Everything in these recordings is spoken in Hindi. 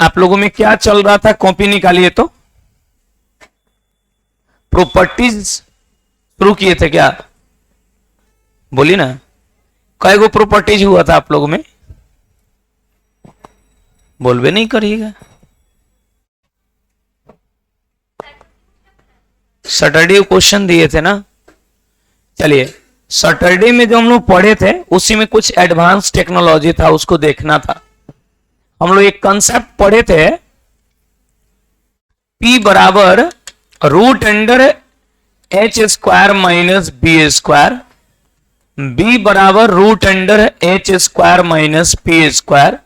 आप लोगों में क्या चल रहा था, कॉपी निकालिए तो। प्रॉपर्टीज शुरू किए थे क्या, बोलिए ना, कई गो प्रॉपर्टीज हुआ था आप लोगों में, बोलबे नहीं करिएगा। सैटरडे क्वेश्चन दिए थे ना। चलिए, सैटरडे में जो हम लोग पढ़े थे उसी में कुछ एडवांस टेक्नोलॉजी था, उसको देखना था। हम लोग एक कंसेप्ट पढ़े थे, P बराबर root under H square minus B square, B बराबर root under H square minus P square,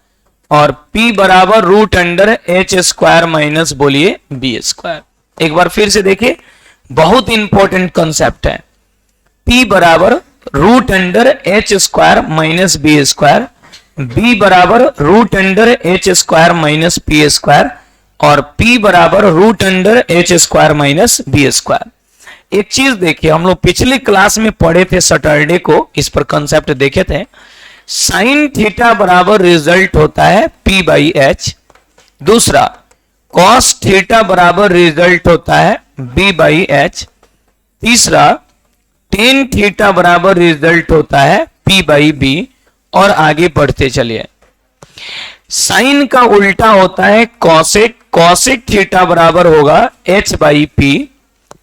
और P बराबर root under H square minus बोलिए बी स्क्वायर। एक बार फिर से देखिए, बहुत इंपॉर्टेंट कंसेप्ट है। P बराबर root under H square minus B square, B बराबर root under H square minus P square, और P बराबर root under H square minus B square. एक चीज देखिए, हम लोग पिछली क्लास में पढ़े थे सैटरडे को, इस पर कंसेप्ट देखे थे। साइन थीटा बराबर रिजल्ट होता है P बाई एच। दूसरा, कॉस थीटा बराबर रिजल्ट होता है B बाई एच। तीसरा, टेन थीटा बराबर रिजल्ट होता है P बाई बी। और आगे बढ़ते चलिए, साइन का उल्टा होता है कॉसेक, कॉसेक थीटा बराबर होगा H बाई पी।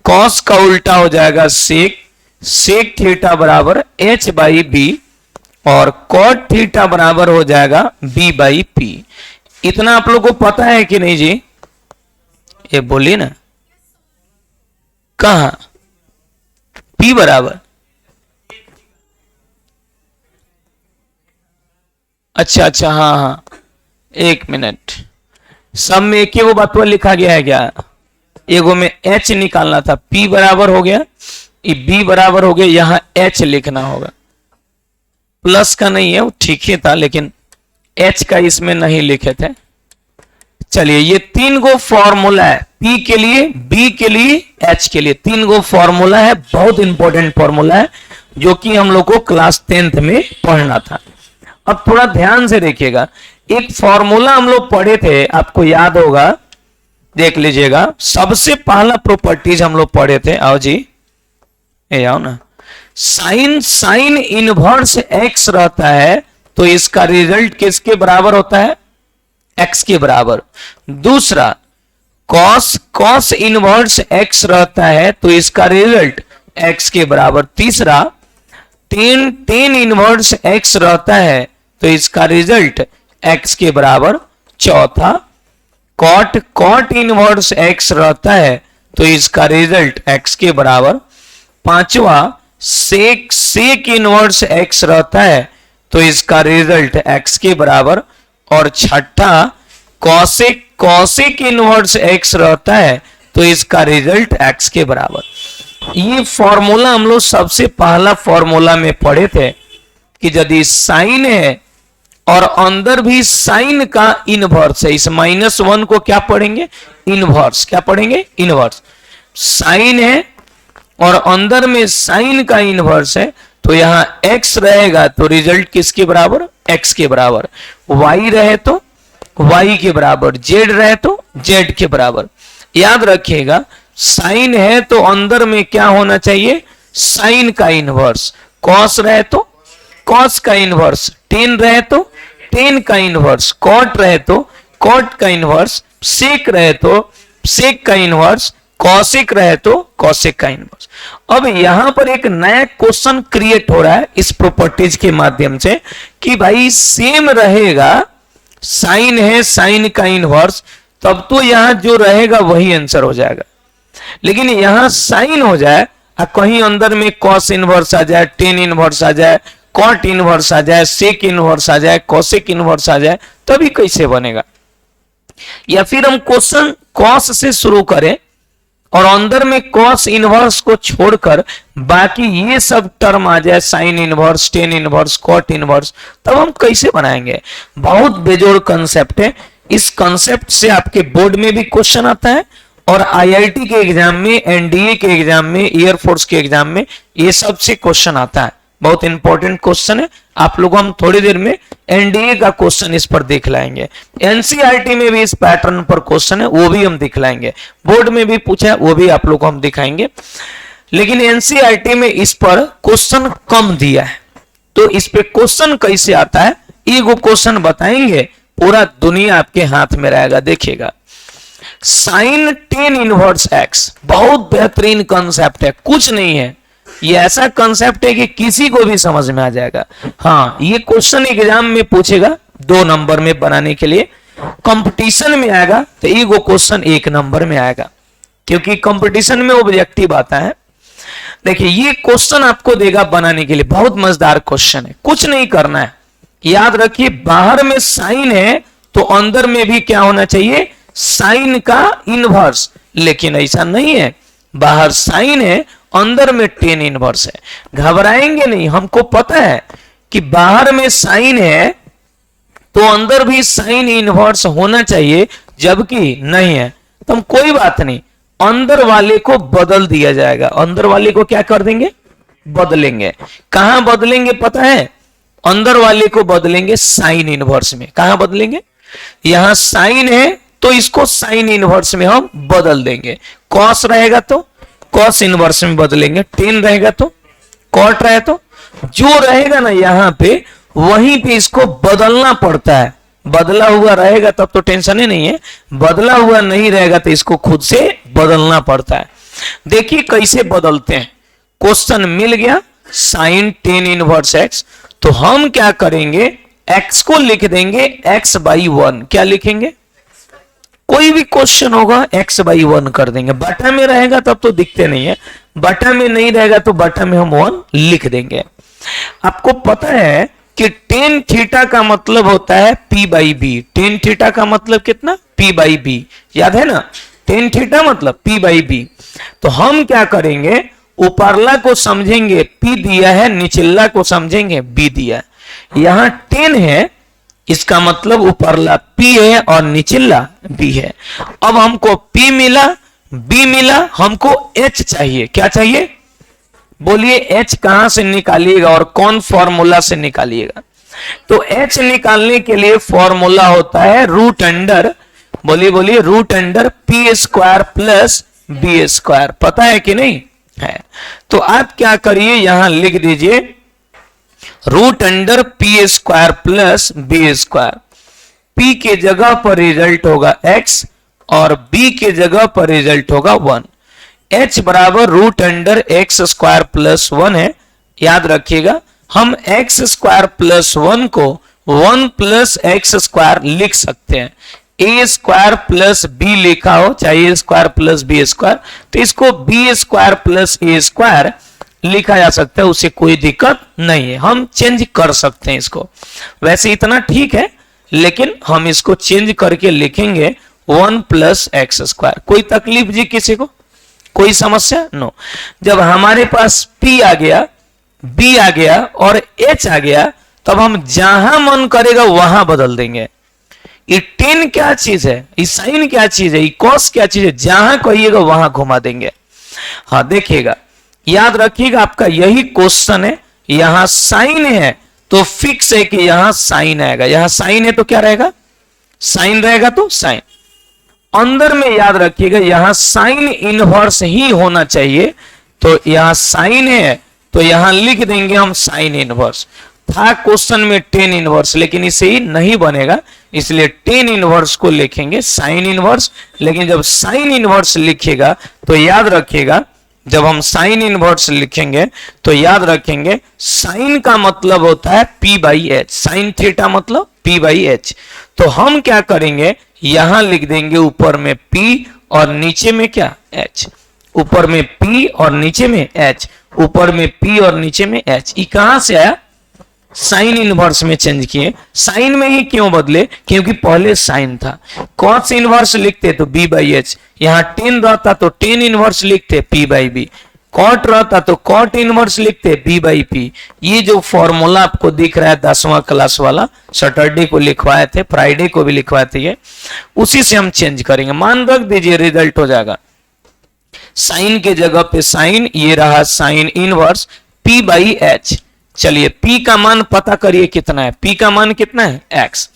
कॉस का उल्टा हो जाएगा सेक, सेक थीटा बराबर H बाई बी। और कॉट थीटा बराबर हो जाएगा B बाई पी। इतना आप लोगों को पता है कि नहीं जी, ये बोलिए ना, कहां P बराबर, अच्छा अच्छा, हाँ हाँ, एक मिनट, सब में एक ही वो बात लिखा गया है क्या, एगो में H निकालना था, P बराबर हो गया, ये B बराबर हो गया, यहां H लिखना होगा, प्लस का नहीं है, वो ठीक ही था, लेकिन H का इसमें नहीं लिखे थे। चलिए, ये तीन गो फॉर्मूला है, P के लिए, B के लिए, H के लिए, तीन गो फॉर्मूला है, बहुत इंपॉर्टेंट फॉर्मूला है, जो कि हम लोग को क्लास 10th में पढ़ना था। अब थोड़ा ध्यान से देखिएगा, एक फॉर्मूला हम लोग पढ़े थे, आपको याद होगा, देख लीजिएगा। सबसे पहला प्रॉपर्टीज हम लोग पढ़े थे, आओ जी, ए आओ ना। साइन, साइन इनवर्स एक्स रहता है तो इसका रिजल्ट किसके बराबर होता है, एक्स के बराबर। दूसरा, कॉस, कॉस इनवर्स एक्स रहता है तो इसका रिजल्ट एक्स के बराबर। तीसरा, टेन, टेन इनवर्स एक्स रहता है तो इसका रिजल्ट x के बराबर। चौथा, कॉट, कॉट इनवर्स x रहता है तो इसका रिजल्ट x के बराबर। पांचवा, सेक, सेक इनवर्स x रहता है तो इसका रिजल्ट x के बराबर। और छठा, कॉसेक, कॉसेक इनवर्स x रहता है तो इसका रिजल्ट x के बराबर। ये फॉर्मूला हम लोग सबसे पहला फॉर्मूला में पढ़े थे कि यदि साइन है और अंदर भी साइन का इनवर्स है, इस -1 को क्या पढ़ेंगे, इनवर्स। क्या पढ़ेंगे, इनवर्स। साइन है और अंदर में साइन का इनवर्स है तो यहां x रहेगा तो रिजल्ट किसके बराबर, x के बराबर। y रहे तो y के बराबर, z रहे तो z के बराबर। याद रखिएगा, साइन है तो अंदर में क्या होना चाहिए, साइन का इनवर्स। कॉस रहे तो कॉस का इनवर्स, टेन रहे तो टेन का इनवर्स, कॉट रहे तो कॉट का इनवर्स, सेक रहे तो सेक का इनवर्स, कॉसेक रहे तो कॉसेक का इनवर्स। अब यहां पर एक नया क्वेश्चन क्रिएट हो रहा है इस प्रॉपर्टीज के माध्यम से कि भाई सेम रहेगा, साइन है, साइन का इनवर्स, तब तो यहां जो रहेगा वही आंसर हो जाएगा। लेकिन यहां साइन हो जाए और कहीं अंदर में कॉस इनवर्स आ जाए, टेन इनवर्स आ जाए, कॉट इनवर्स आ जाए, सेक इनवर्स आ जाए, कॉसेक इनवर्स आ जाए, तभी कैसे बनेगा। या फिर हम क्वेश्चन कॉस से शुरू करें और अंदर में कॉस इनवर्स को छोड़कर बाकी ये सब टर्म आ जाए, sine inverse, tan inverse, cot inverse, तब हम कैसे बनाएंगे। बहुत बेजोड़ कंसेप्ट है। इस कंसेप्ट से आपके बोर्ड में भी क्वेश्चन आता है और आईआईटी के एग्जाम में, एनडीए के एग्जाम में, एयरफोर्स के एग्जाम में ये सबसे क्वेश्चन आता है। बहुत इंपॉर्टेंट क्वेश्चन है। आप लोगों हम थोड़ी देर में एनडीए का क्वेश्चन इस पर देख लाएंगे। एनसीईआरटी में भी इस पैटर्न पर क्वेश्चन है, वो भी हम दिखलाएंगे। बोर्ड में भी पूछा है, वो भी आप लोगों को हम दिखाएंगे। लेकिन एनसीईआरटी में इस पर क्वेश्चन कम दिया है, तो इस पे क्वेश्चन कैसे आता है, एगो क्वेश्चन बताएंगे, पूरा दुनिया आपके हाथ में रहेगा। देखिएगा, साइन टेन इनवर्स एक्स, बहुत बेहतरीन कंसेप्ट है, कुछ नहीं है, ये ऐसा कंसेप्ट है कि किसी को भी समझ में आ जाएगा। हाँ, ये क्वेश्चन एग्जाम में पूछेगा 2 नंबर में बनाने के लिए, कंपटीशन में आएगा तो एगो क्वेश्चन 1 नंबर में आएगा, क्योंकि कंपटीशन में ऑब्जेक्टिव आता है। देखिए, ये क्वेश्चन आपको देगा बनाने के लिए, बहुत मजेदार क्वेश्चन है, कुछ नहीं करना है। याद रखिए, बाहर में साइन है तो अंदर में भी क्या होना चाहिए, साइन का इनवर्स, लेकिन ऐसा नहीं है, बाहर साइन है अंदर में टेन इनवर्स है। घबराएंगे नहीं, हमको पता है कि बाहर में साइन है तो अंदर भी साइन इनवर्स होना चाहिए, जबकि नहीं है तो हम कोई बात नहीं, अंदर वाले को बदल दिया जाएगा। अंदर वाले को क्या कर देंगे, बदलेंगे। कहां बदलेंगे पता है, अंदर वाले को बदलेंगे साइन इनवर्स में। कहां बदलेंगे, यहां साइन है तो इसको साइन इनवर्स में हम बदल देंगे। कॉस रहेगा तो कॉस इनवर्स में बदलेंगे, टेन रहेगा तो कॉट रहे तो जो रहेगा ना यहां पे, वहीं पे इसको बदलना पड़ता है। बदला हुआ रहेगा तब तो टेंशन ही नहीं है, बदला हुआ नहीं रहेगा तो इसको खुद से बदलना पड़ता है। देखिए कैसे बदलते हैं। क्वेश्चन मिल गया साइन टेन इनवर्स एक्स, तो हम क्या करेंगे, एक्स को लिख देंगे एक्स बाई 1। क्या लिखेंगे, कोई भी क्वेश्चन होगा एक्स बाई 1 कर देंगे। बटा में रहेगा तब तो दिखते नहीं है, बटा में नहीं रहेगा तो बटा में हम 1 लिख देंगे। आपको पता है कि टेन थीटा का मतलब होता है P by B. Tan theta का मतलब कितना, पी बाई बी, याद है ना, टेन थीटा मतलब पी बाई बी। तो हम क्या करेंगे, ऊपरला को समझेंगे पी दिया है, निचला को समझेंगे बी दिया है। यहां 10 है, इसका मतलब ऊपरला P है और निचला B है। अब हमको P मिला, B मिला, हमको H चाहिए। क्या चाहिए, बोलिए H कहां से निकालिएगा और कौन फॉर्मूला से निकालिएगा। तो H निकालने के लिए फॉर्मूला होता है रूट अंडर, बोलिए बोलिए, root under P square plus B square. पता है कि नहीं है, तो आप क्या करिए, यहां लिख दीजिए root under P square plus B square. P के जगह पर रिजल्ट होगा x और b के जगह पर रिजल्ट होगा 1। h बराबर root under x square plus 1 है। याद रखिएगा, हम x स्क्वायर प्लस 1 को 1 प्लस एक्स स्क्वायर लिख सकते हैं। ए स्क्वायर प्लस बी लिखा हो, चाहे ए स्क्वायर प्लस बी स्क्वायर, तो इसको बी स्क्वायर प्लस ए स्क्वायर लिखा जा सकता है, उसे कोई दिक्कत नहीं है, हम चेंज कर सकते हैं इसको। वैसे इतना ठीक है, लेकिन हम इसको चेंज करके लिखेंगे 1 प्लस एक्स स्क्वायर। कोई तकलीफ जी किसी को, कोई समस्या, नो। जब हमारे पास P आ गया, B आ गया और H आ गया, तब हम जहां मन करेगा वहां बदल देंगे। ये टेन क्या चीज है, ये साइन क्या चीज है, ये कॉस क्या चीज है, जहां कहिएगा वहां घुमा देंगे। हाँ देखिएगा, याद रखिएगा, आपका यही क्वेश्चन है। यहां साइन है तो फिक्स है कि यहां साइन आएगा, यहां साइन है तो क्या रहेगा, साइन रहेगा तो साइन। अंदर में याद रखिएगा, यहां साइन इनवर्स ही होना चाहिए, तो यहां साइन है तो यहां लिख देंगे हम साइन इनवर्स। था क्वेश्चन में टेन इनवर्स, लेकिन इसे ही नहीं बनेगा, इसलिए टेन इनवर्स को लिखेंगे साइन इनवर्स। लेकिन जब साइन इनवर्स लिखेगा तो याद रखिएगा, जब हम साइन इनवर्स लिखेंगे तो याद रखेंगे, साइन का मतलब होता है P by H, sine theta मतलब P बाई एच। तो हम क्या करेंगे, यहां लिख देंगे ऊपर में P और नीचे में क्या, H। ऊपर में P और नीचे में H, ऊपर में P और नीचे में H। ये कहां से आया, साइन इनवर्स में चेंज किए। साइन में ही क्यों बदले, क्योंकि पहले साइन था। कॉस इनवर्स लिखते तो B बाई एच, यहां टेन रहता तो टेन इनवर्स लिखते P बाई बी, कॉट रहता तो कॉट इनवर्स लिखते B बाई पी। ये जो फॉर्मूला आपको दिख रहा है 10वां क्लास वाला, सैटरडे को लिखवाए थे, फ्राइडे को भी लिखवाए थे, ये उसी से हम चेंज करेंगे। मान रख दीजिए, रिजल्ट हो जाएगा साइन के जगह पे साइन, ये रहा sine inverse P by H. चलिए p का मान पता करिए कितना है, p का मान कितना है x,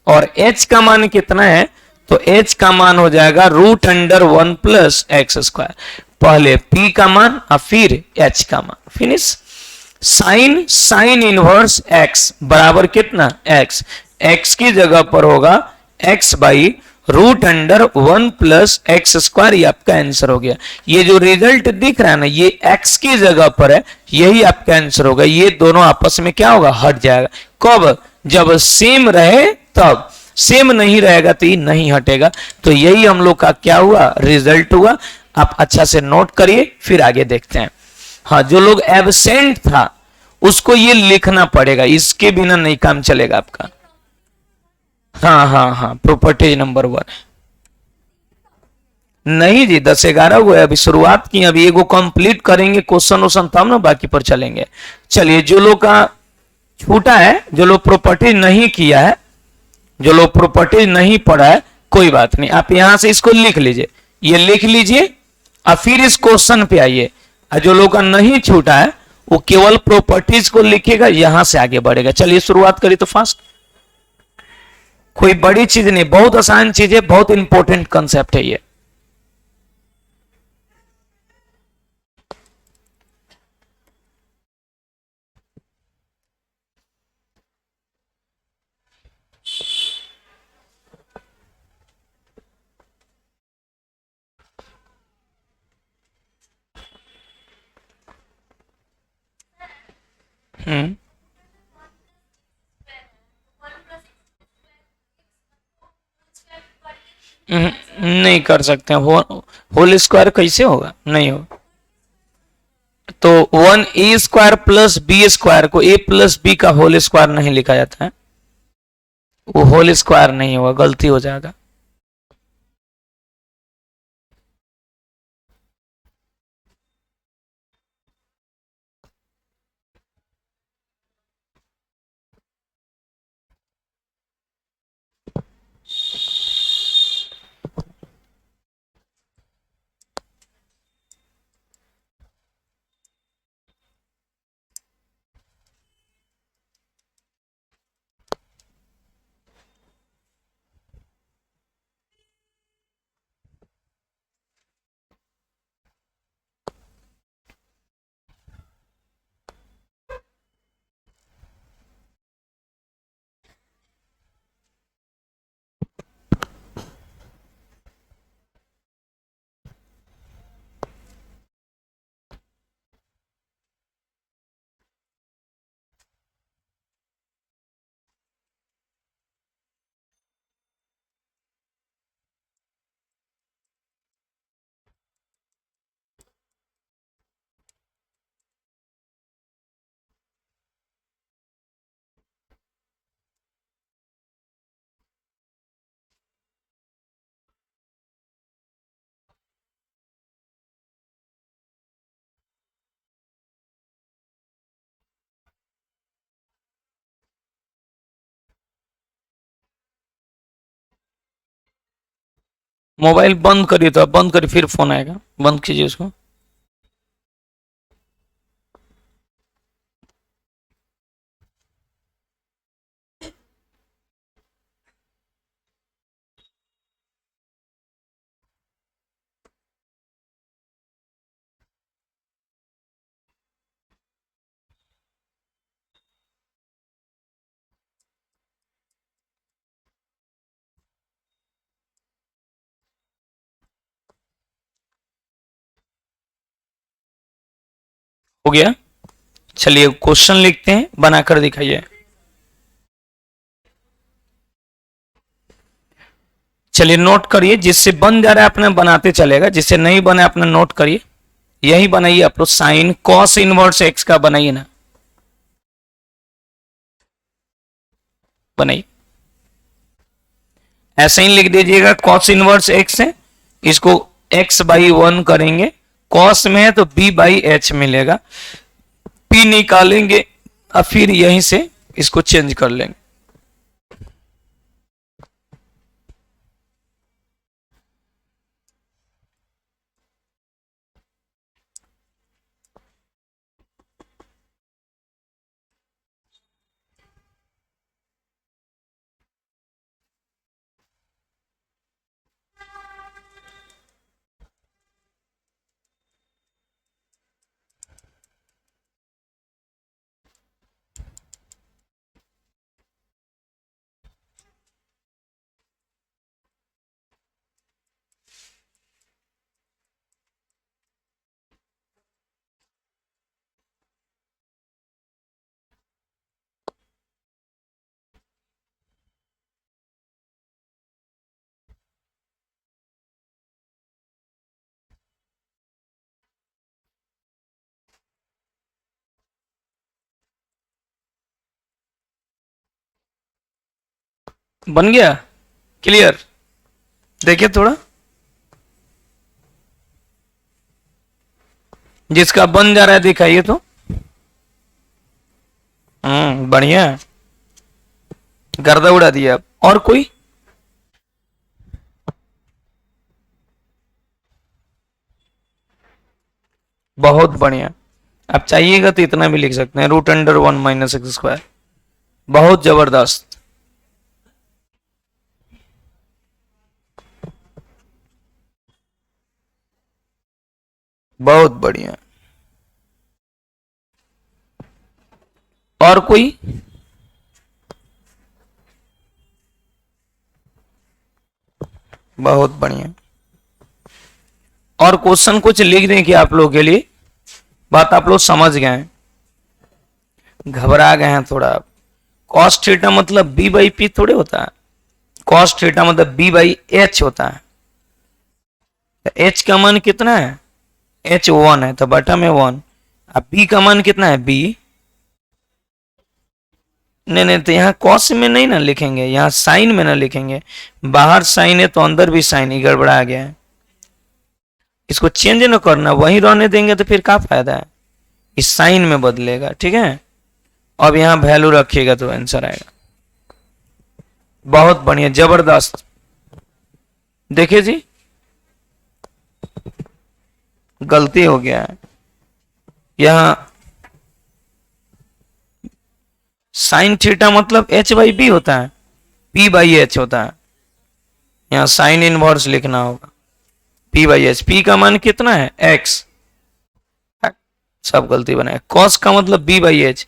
और h का मान कितना है, तो h का मान हो जाएगा √1 + x²। पहले p का मान और फिर h का मान, फिनिश। साइन इनवर्स x बराबर कितना x, x की जगह पर होगा x/√1 + x²। ये आपका आंसर हो गया। ये जो रिजल्ट दिख रहा है ना, ये x की जगह पर है, यही आपका आंसर होगा। ये दोनों आपस में क्या होगा, हट जाएगा। कब, जब सेम रहे तब, सेम नहीं रहेगा तो ये नहीं हटेगा। तो यही हम लोग का क्या हुआ, रिजल्ट हुआ। आप अच्छा से नोट करिए, फिर आगे देखते हैं। हाँ, जो लोग एब्सेंट था उसको ये लिखना पड़ेगा, इसके बिना नहीं काम चलेगा आपका। हाँ हाँ हाँ, प्रॉपर्टी नंबर 1 नहीं जी, 10-11 हुए, अभी शुरुआत की, अभी एगो कंप्लीट करेंगे क्वेश्चन वोश्चन तब ना बाकी पर चलेंगे। चलिए, जो लोग का छूटा है, जो लोग प्रॉपर्टी नहीं किया है, जो लोग प्रॉपर्टी नहीं पढ़ा है, कोई बात नहीं, आप यहां से इसको लिख लीजिए, ये लिख लीजिए और फिर इस क्वेश्चन पे आइए। और जो लोग का नहीं छूटा है वो केवल प्रॉपर्टीज को लिखेगा, यहां से आगे बढ़ेगा। चलिए शुरुआत करिए तो फास्ट। कोई बड़ी चीज नहीं, बहुत आसान चीज है, बहुत इंपॉर्टेंट कंसेप्ट है ये। हम्म नहीं कर सकते हैं। होल स्क्वायर कैसे होगा, नहीं होगा। तो 1a² + b² को a + b का होल स्क्वायर नहीं लिखा जाता है, वो होल स्क्वायर नहीं होगा, गलती हो जाएगा। मोबाइल बंद करिए, तो आप बंद करिए, फिर फोन आएगा, बंद कीजिए उसको। हो गया। चलिए क्वेश्चन लिखते हैं, बनाकर दिखाइए। चलिए नोट करिए, जिससे बन जा रहा है अपने बनाते चलेगा, जिससे नहीं बने अपने नोट करिए। यही बनाइए आप लोग, साइन कॉस इनवर्स एक्स का बनाइए ना, बनाइए। ऐसे ही लिख दीजिएगा, कॉस इनवर्स एक्स है, इसको x/1 करेंगे, कॉस में है तो b/h मिलेगा, p निकालेंगे और फिर यहीं से इसको चेंज कर लेंगे। बन गया? क्लियर? देखिए थोड़ा, जिसका बन जा रहा है दिखाइए तो। बढ़िया, गर्दा उड़ा दिया। और कोई? बहुत बढ़िया। आप चाहिएगा तो इतना भी लिख सकते हैं, √1 - x²। बहुत जबरदस्त। बहुत बढ़िया। और कोई? बहुत बढ़िया। और क्वेश्चन कुछ लिख दें कि आप लोगों के लिए, बात आप लोग समझ गए हैं? घबरा गए हैं थोड़ा? कॉस थीटा मतलब b/p थोड़े होता है। कॉस थीटा मतलब b/h होता है। h का मान कितना है? h 1 है तो बटा में 1। अब b का मान कितना है? b, नहीं नहीं, तो यहाँ कॉस में नहीं ना लिखेंगे, यहाँ साइन में ना लिखेंगे। बाहर साइन है तो अंदर भी साइन ही गड़बड़ा गया है। इसको चेंज ना करना, वही रहने देंगे तो फिर क्या फायदा है? इस साइन में बदलेगा, ठीक है। अब यहाँ वैल्यू रखिएगा तो आंसर आएगा। बहुत बढ़िया, जबरदस्त। देखिए जी, गलती हो गया है। यहाँ साइन थीटा मतलब h/b होता है, p/h होता है। यहाँ साइन इनवर्स लिखना होगा, p/h। p का मान कितना है? x। सब गलती बनाए। cos का मतलब b/h,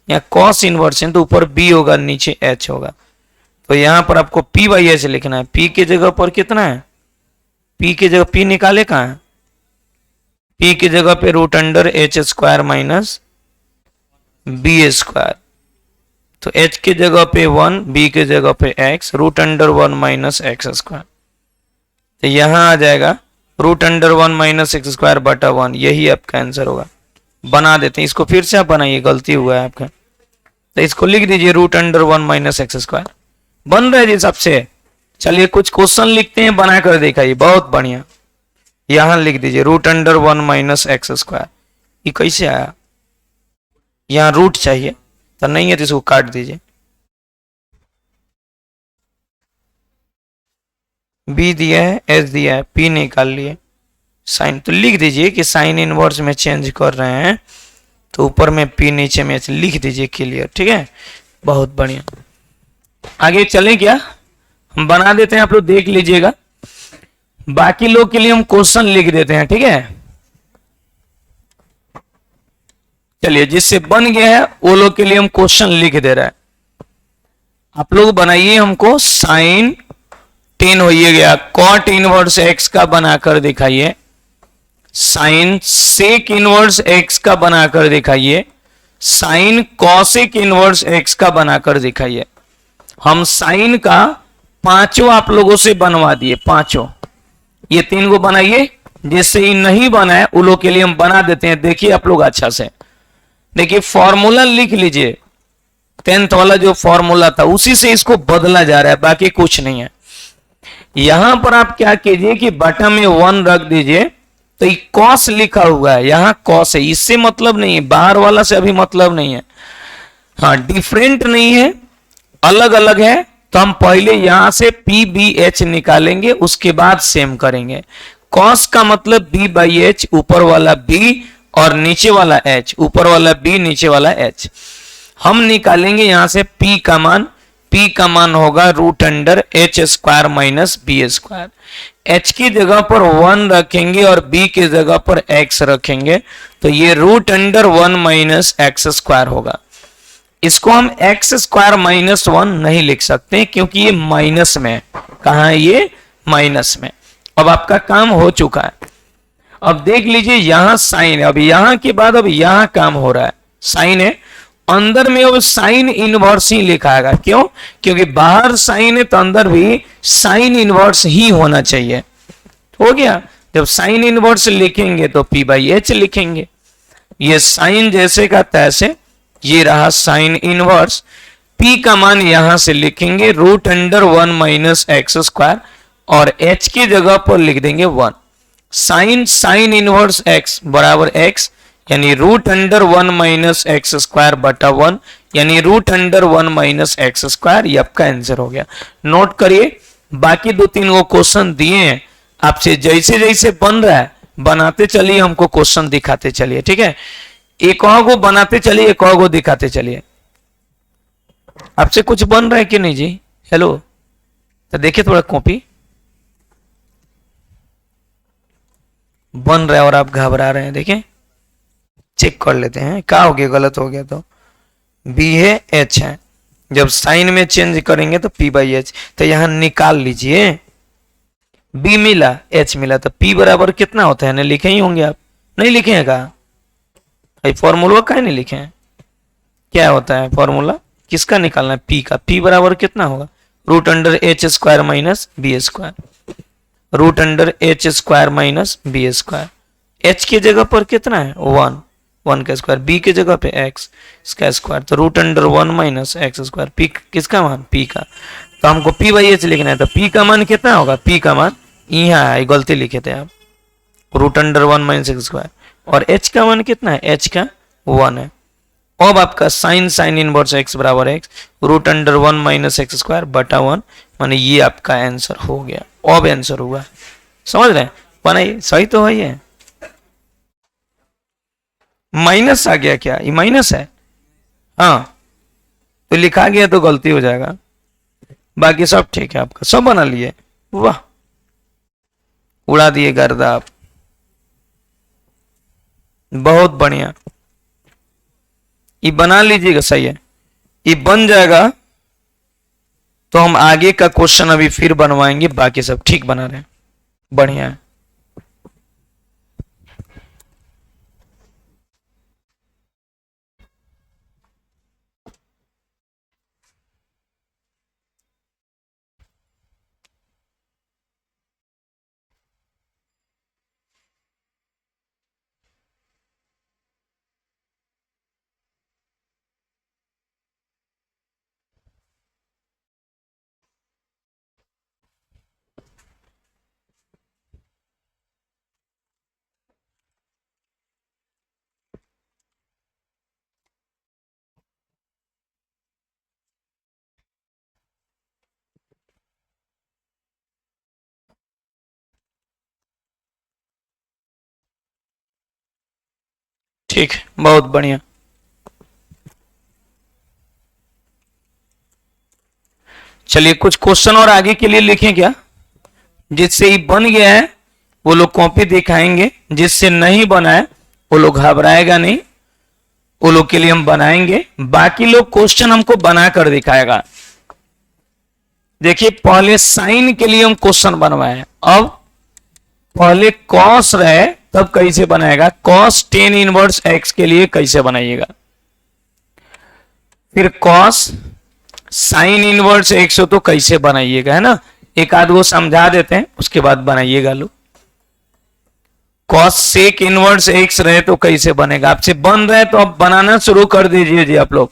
यहाँ cos इनवर्स है तो ऊपर b होगा नीचे h होगा। तो यहाँ पर आपको p/h लिखना है। p की जगह पर कितना है? p की जगह p निकाले कहाँ है? p की जगह पे √h² - b²। तो h की जगह पे 1, b की जगह पे x, √1 - x²। तो यहां आ जाएगा √1 - x² बटा 1। यही आपका आंसर होगा। बना देते हैं इसको, फिर से आप बनाइए, गलती हुआ है आपका। तो इसको लिख दीजिए √1 - x²। बन रहा है जी सबसे। चलिए कुछ क्वेश्चन लिखते हैं, बनाकर दिखाइए। बहुत बढ़िया। यहां लिख दीजिए √1 - x²। ये कैसे आया? यहां रूट चाहिए तो नहीं है तो इसको काट दीजिए। b दिया है, h दिया है, p निकाल लिए। साइन तो लिख दीजिए कि साइन इनवर्स में चेंज कर रहे हैं तो ऊपर में p नीचे में h लिख दीजिए। क्लियर? ठीक है, बहुत बढ़िया। आगे चलें क्या? हम बना देते हैं, आप लोग देख लीजिएगा। बाकी लोग के लिए हम क्वेश्चन लिख देते हैं, ठीक है। चलिए, जिससे बन गया है वो लोग के लिए हम क्वेश्चन लिख दे रहे हैं। आप लोग बनाइए, हमको साइन 10 हो गया, कॉट इनवर्स x का बनाकर दिखाइए। साइन सेक इनवर्स x का बनाकर दिखाइए। साइन कॉसेक इनवर्स x का बनाकर दिखाइए। हम साइन का पांचों आप लोगों से बनवा दिए, पांचों। ये 3 को बनाइए। जिससे ये नहीं बना है उन लोग के लिए हम बना देते हैं। देखिए आप लोग अच्छा से देखिए, फॉर्मूला लिख लीजिए। 10th वाला जो फॉर्मूला था उसी से इसको बदला जा रहा है, बाकी कुछ नहीं है। यहां पर आप क्या कीजिए कि बटा में 1 रख दीजिए। तो ये कॉस लिखा हुआ है, यहां कॉस है, इससे मतलब नहीं है, बाहर वाला से अभी मतलब नहीं है। हाँ, डिफरेंट नहीं है, अलग अलग है। तो हम पहले यहां से p/h निकालेंगे, उसके बाद सेम करेंगे। कॉस का मतलब b/h, ऊपर वाला b और नीचे वाला h, ऊपर वाला b नीचे वाला h। हम निकालेंगे यहां से p का मान। p का मान होगा √h² - b²। h की जगह पर 1 रखेंगे और b की जगह पर x रखेंगे तो ये √1 - x² होगा। इसको हम x² - 1 नहीं लिख सकते क्योंकि ये माइनस में है। कहां है ये? माइनस में। अब आपका काम हो चुका है। अब देख लीजिए, यहां साइन है, अब यहां के बाद अब यहां काम हो रहा है। साइन है, अंदर में अब साइन इनवर्स ही लिखाएगा। क्यों? क्योंकि बाहर साइन है तो अंदर भी साइन इनवर्स ही होना चाहिए। हो गया। जब साइन इनवर्स लिखेंगे तो p/h लिखेंगे। ये साइन जैसे का तैसे, ये रहा साइन इनवर्स। P का मान यहां से लिखेंगे √1 - x² और h की जगह पर लिख देंगे 1। साइन इनवर्स x बराबर x यानी √1 - x² बटा 1 यानी √1 - x²। ये आपका आंसर हो गया। नोट करिए, बाकी 2-3 वो क्वेश्चन दिए हैं आपसे, जैसे जैसे बन रहा है बनाते चलिए, हमको क्वेश्चन दिखाते चलिए, ठीक है। एक और को बनाते चलिए, एक और को दिखाते चलिए। आपसे कुछ बन रहा है कि नहीं जी? हेलो, तो देखिए थोड़ा कॉपी बन रहा है और आप घबरा रहे हैं। देखिए चेक कर लेते हैं, क्या हो गया, गलत हो गया तो बी है एच है, जब साइन में चेंज करेंगे तो p/h, तो यहां निकाल लीजिए। b मिला, h मिला, तो p बराबर कितना होता है ना, लिखे ही होंगे आप, नहीं लिखे हैं का? फॉर्मूला का नहीं लिखे हैं, क्या होता है फॉर्मूला, किसका निकालना है, p का। p बराबर कितना होगा, √h² - b², √h² - b²। h की जगह पर कितना है 1 का स्क्वायर, b की जगह पे x इसका स्क्वायर, तो √1 - x²। p किसका मान, p का, तो हमको p/h लिखना है, तो p का मान कितना होगा, p का मान यहाँ है, गलती लिखे थे आप, √1 - x²। और h का मान कितना है, h का 1 है। अब आपका साइन इनवर्स x बराबर x √1 - x² बटा 1, माने ये आपका आंसर हो गया। अब आंसर हुआ, समझ रहे हैं, बनाइए, सही तो है ये। माइनस आ गया क्या, ये माइनस है, हाँ तो लिखा गया तो गलती हो जाएगा, बाकी सब ठीक है आपका, सब बना लिए, वाह उड़ा दिए गर्दा आप, बहुत बढ़िया। ये बना लीजिएगा, सही है, ये बन जाएगा तो हम आगे का क्वेश्चन अभी फिर बनवाएंगे, बाकी सब ठीक बना रहे हैं, बढ़िया है। ठीक, बहुत बढ़िया। चलिए कुछ क्वेश्चन और आगे के लिए लिखें क्या, जिससे ये बन गया है वो लोग कॉपी दिखाएंगे, जिससे नहीं बना है वो लोग घबराएगा नहीं, वो लोग के लिए हम बनाएंगे, बाकी लोग क्वेश्चन हमको बना कर दिखाएगा। देखिए पहले साइन के लिए हम क्वेश्चन बनवाए, अब पहले कॉस रहे तब कैसे बनाएगा, कॉस tan इनवर्स x के लिए कैसे बनाइएगा, फिर कॉस साइन इनवर्स x हो तो कैसे बनाइएगा, है ना, एक आध वो समझा देते हैं उसके बाद बनाइएगा लोग। कॉस सेक इनवर्स x रहे तो कैसे बनेगा, आपसे बन रहे तो अब बनाना शुरू कर दीजिए जी आप लोग,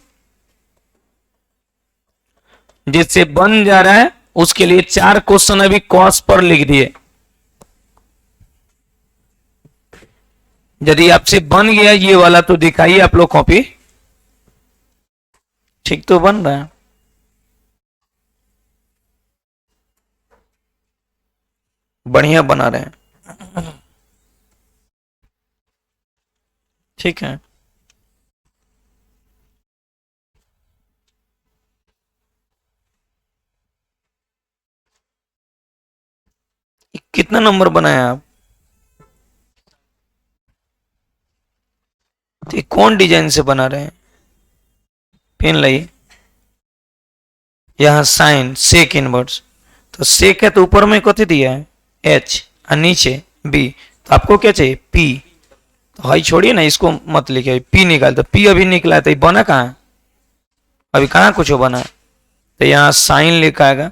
जिससे बन जा रहा है उसके लिए 4 क्वेश्चन अभी कॉस पर लिख दिए। यदि आपसे बन गया ये वाला तो दिखाइए आप लोग कॉपी, ठीक तो बन रहा है, बढ़िया बना रहे हैं, ठीक है। कितना नंबर बनाया आप, तो कौन डिजाइन से बना रहे हैं, पेन लाइए, यहां साइन सेक इनवर्स, तो सेक है तो ऊपर में कथी दिया है h और नीचे b, तो आपको क्या चाहिए p, तो हाई छोड़िए ना, इसको मत लिखे, p निकाल, तो p अभी निकला है, तो बना कहाँ, अभी कहाँ कुछ बना है, तो यहाँ साइन लिखाएगा,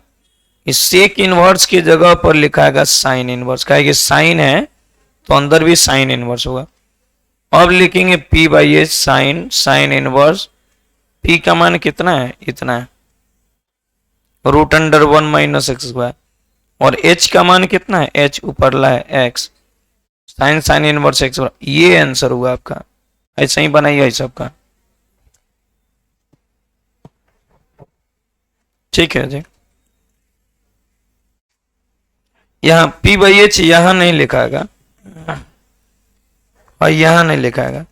इस सेक इनवर्स की जगह पर लिखाएगा साइन इनवर्स, कहेगा साइन है तो अंदर भी साइन इनवर्स होगा। अब लिखेंगे p/h साइन इनवर्स P का मान कितना है, इतना है, root under 1 minus x square. और H का मान कितना है, H ऊपरला है x, sine sine inverse x, ये आंसर हुआ आपका। ऐसा ही बनाइए सबका, ठीक है जी। यहाँ P बाई एच यहां नहीं लिखाएगा और यहां नहीं लिखाएगा,